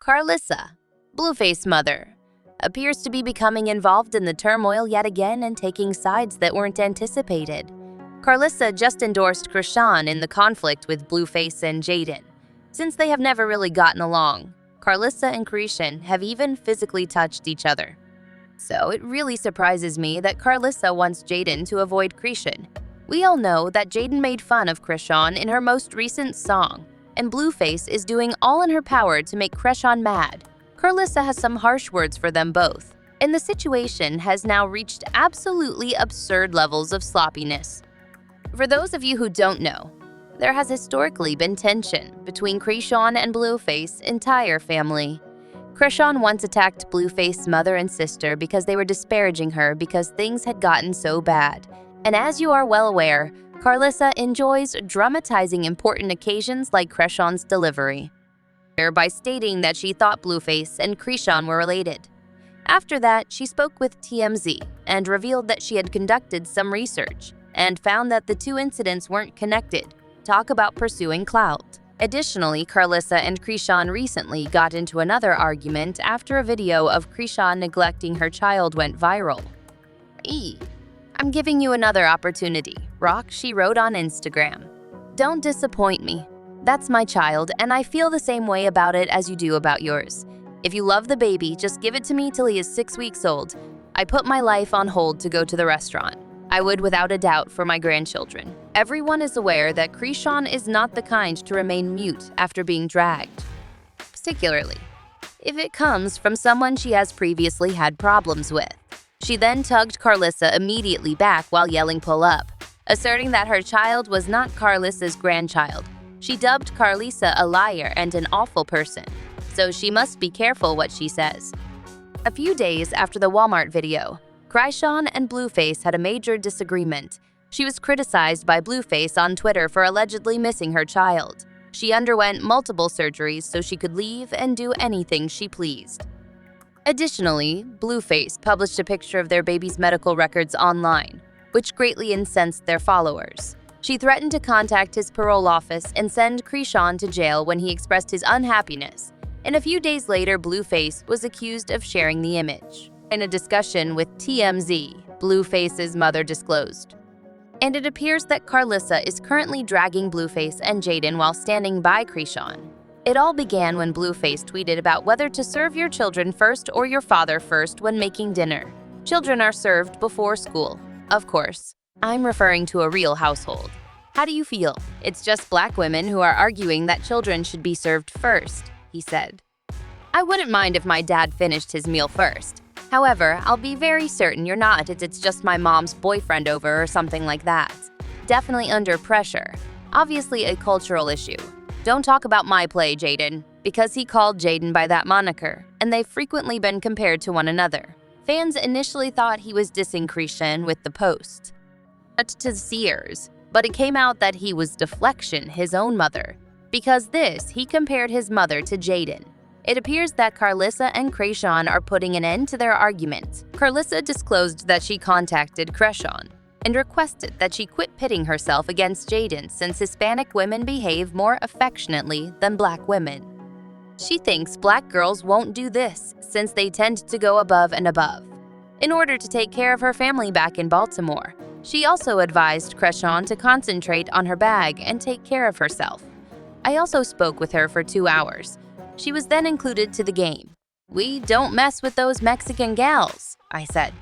Karlissa, Blueface mother, appears to be becoming involved in the turmoil yet again and taking sides that weren't anticipated. Karlissa just endorsed Chrisean in the conflict with Blueface and Jaidyn. Since they have never really gotten along, Karlissa and Chrisean have even physically touched each other. So it really surprises me that Karlissa wants Jaidyn to avoid Chrisean. We all know that Jaidyn made fun of Chrisean in her most recent song, and Blueface is doing all in her power to make Chrisean mad. Karlissa has some harsh words for them both, and the situation has now reached absolutely absurd levels of sloppiness. For those of you who don't know, there has historically been tension between Chrisean and Blueface's entire family. Chrisean once attacked Blueface's mother and sister because they were disparaging her because things had gotten so bad. And as you are well aware, Karlissa enjoys dramatizing important occasions like Chrisean's delivery, by stating that she thought Blueface and Chrisean were related. After that, she spoke with TMZ and revealed that she had conducted some research and found that the two incidents weren't connected. Talk about pursuing clout. Additionally, Karlissa and Chrisean recently got into another argument after a video of Chrisean neglecting her child went viral. I'm giving you another opportunity, Rock, she wrote on Instagram. Don't disappoint me. That's my child, and I feel the same way about it as you do about yours. If you love the baby, just give it to me till he is 6 weeks old. I put my life on hold to go to the restaurant. I would without a doubt for my grandchildren. Everyone is aware that Chrisean is not the kind to remain mute after being dragged, particularly if it comes from someone she has previously had problems with. She then tugged Karlissa immediately back while yelling "pull up," asserting that her child was not Karlissa's grandchild. She dubbed Karlissa a liar and an awful person, so she must be careful what she says. A few days after the Walmart video, Chrisean and Blueface had a major disagreement. She was criticized by Blueface on Twitter for allegedly missing her child. She underwent multiple surgeries so she could leave and do anything she pleased. Additionally, Blueface published a picture of their baby's medical records online, which greatly incensed their followers. She threatened to contact his parole office and send Chrisean to jail when he expressed his unhappiness. And a few days later, Blueface was accused of sharing the image. In a discussion with TMZ, Blueface's mother disclosed. And it appears that Karlissa is currently dragging Blueface and Jaidyn while standing by Chrisean. It all began when Blueface tweeted about whether to serve your children first or your father first when making dinner. Children are served before school. Of course, I'm referring to a real household. How do you feel? It's just black women who are arguing that children should be served first, he said. I wouldn't mind if my dad finished his meal first. However, I'll be very certain you're not. It's just my mom's boyfriend over or something like that. Definitely under pressure. Obviously a cultural issue. Don't talk about my play, Jaidyn, because he called Jaidyn by that moniker, and they've frequently been compared to one another. Fans initially thought he was dissing Chrisean with the post to seers, but it came out that he was deflection his own mother. Because this, he compared his mother to Jaidyn. It appears that Karlissa and Chrisean are putting an end to their argument. Karlissa disclosed that she contacted Chrisean and requested that she quit pitting herself against Jaidyn since Hispanic women behave more affectionately than black women. She thinks black girls won't do this since they tend to go above and above. In order to take care of her family back in Baltimore, she also advised Chrisean to concentrate on her bag and take care of herself. I also spoke with her for 2 hours. She was then included to the game. We don't mess with those Mexican gals, I said.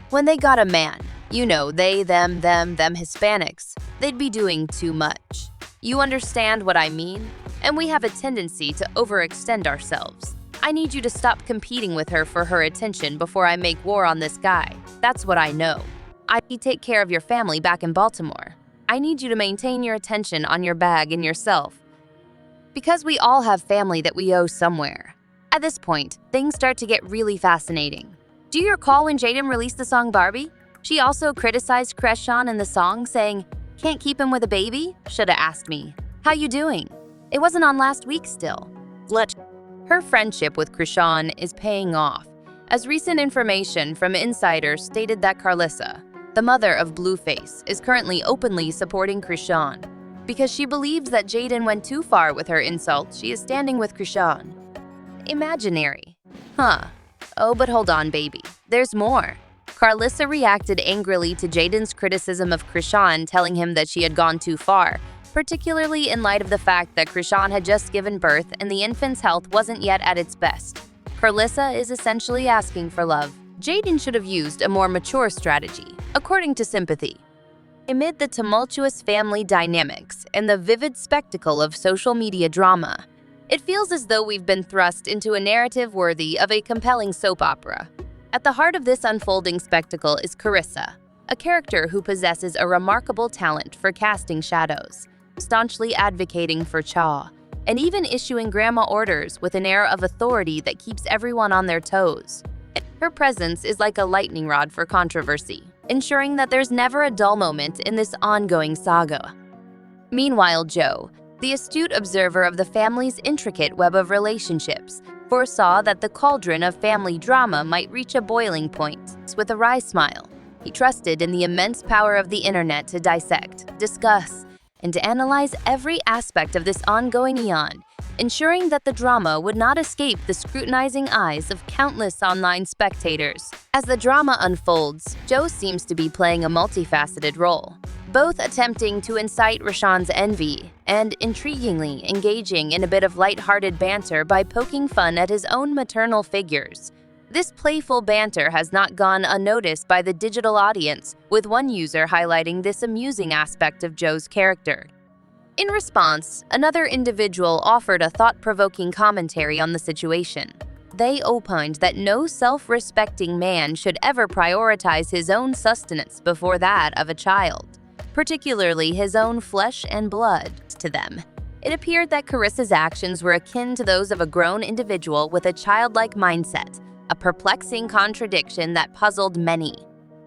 When they got a man, you know, they, them Hispanics, they'd be doing too much. You understand what I mean? And we have a tendency to overextend ourselves. I need you to stop competing with her for her attention before I make war on this guy. That's what I know. I need to take care of your family back in Baltimore. I need you to maintain your attention on your bag and yourself. Because we all have family that we owe somewhere. At this point, things start to get really fascinating. Do you recall when Jaidyn released the song Barbie? She also criticized Chrisean in the song, saying, "Can't keep him with a baby? Shoulda asked me. How you doing? It wasn't on last week still." Her friendship with Chrisean is paying off, as recent information from insiders stated that Karlissa, the mother of Blueface, is currently openly supporting Chrisean. Because she believes that Jaidyn went too far with her insult, she is standing with Chrisean. Imaginary. Huh. Oh, but hold on, baby. There's more. Karlissa reacted angrily to Jaidyn's criticism of Chrisean, telling him that she had gone too far, particularly in light of the fact that Chrisean had just given birth and the infant's health wasn't yet at its best. Karlissa is essentially asking for love. Jaidyn should have used a more mature strategy, according to Sympathy. Amid the tumultuous family dynamics and the vivid spectacle of social media drama, it feels as though we've been thrust into a narrative worthy of a compelling soap opera. At the heart of this unfolding spectacle is Karlissa, a character who possesses a remarkable talent for casting shadows, staunchly advocating for Cha, and even issuing grandma orders with an air of authority that keeps everyone on their toes. Her presence is like a lightning rod for controversy, ensuring that there's never a dull moment in this ongoing saga. Meanwhile, Joe, the astute observer of the family's intricate web of relationships, foresaw that the cauldron of family drama might reach a boiling point. With a wry smile, he trusted in the immense power of the internet to dissect, discuss, and to analyze every aspect of this ongoing eon, ensuring that the drama would not escape the scrutinizing eyes of countless online spectators. As the drama unfolds, Joe seems to be playing a multifaceted role, both attempting to incite Chrisean's envy and, intriguingly, engaging in a bit of light-hearted banter by poking fun at his own maternal figures. This playful banter has not gone unnoticed by the digital audience, with one user highlighting this amusing aspect of Joe's character. In response, another individual offered a thought-provoking commentary on the situation. They opined that no self-respecting man should ever prioritize his own sustenance before that of a child, particularly his own flesh and blood. To them, it appeared that Karissa's actions were akin to those of a grown individual with a childlike mindset, a perplexing contradiction that puzzled many.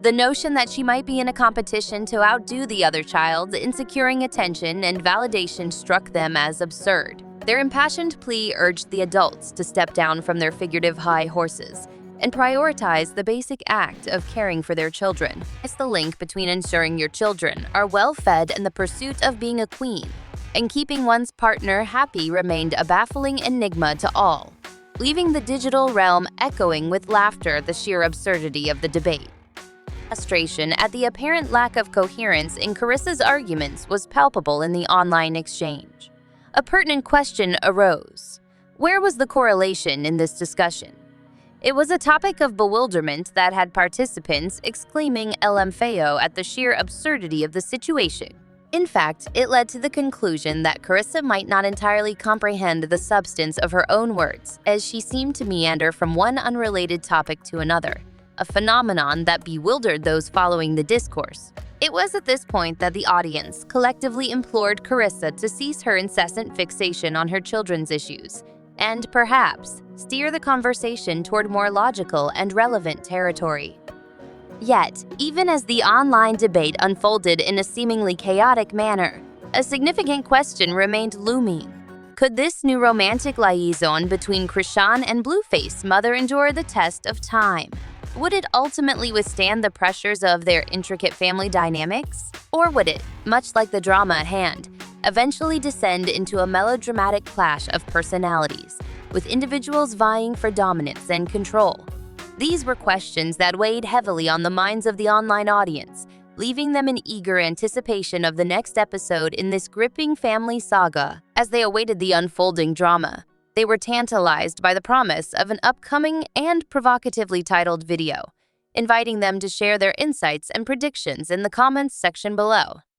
The notion that she might be in a competition to outdo the other child in securing attention and validation struck them as absurd. Their impassioned plea urged the adults to step down from their figurative high horses and prioritize the basic act of caring for their children. It's the link between ensuring your children are well-fed and the pursuit of being a queen, and keeping one's partner happy remained a baffling enigma to all, leaving the digital realm echoing with laughter at the sheer absurdity of the debate. Frustration at the apparent lack of coherence in Karissa's arguments was palpable in the online exchange. A pertinent question arose. Where was the correlation in this discussion? It was a topic of bewilderment that had participants exclaiming LMFAO at the sheer absurdity of the situation. In fact, it led to the conclusion that Karlissa might not entirely comprehend the substance of her own words, as she seemed to meander from one unrelated topic to another, a phenomenon that bewildered those following the discourse. It was at this point that the audience collectively implored Karlissa to cease her incessant fixation on her children's issues, and perhaps steer the conversation toward more logical and relevant territory. Yet, even as the online debate unfolded in a seemingly chaotic manner, a significant question remained looming. Could this new romantic liaison between Chrisean and Blueface mother endure the test of time? Would it ultimately withstand the pressures of their intricate family dynamics? Or would it, much like the drama at hand, eventually descend into a melodramatic clash of personalities, with individuals vying for dominance and control? These were questions that weighed heavily on the minds of the online audience, leaving them in eager anticipation of the next episode in this gripping family saga. As they awaited the unfolding drama, they were tantalized by the promise of an upcoming and provocatively titled video, inviting them to share their insights and predictions in the comments section below.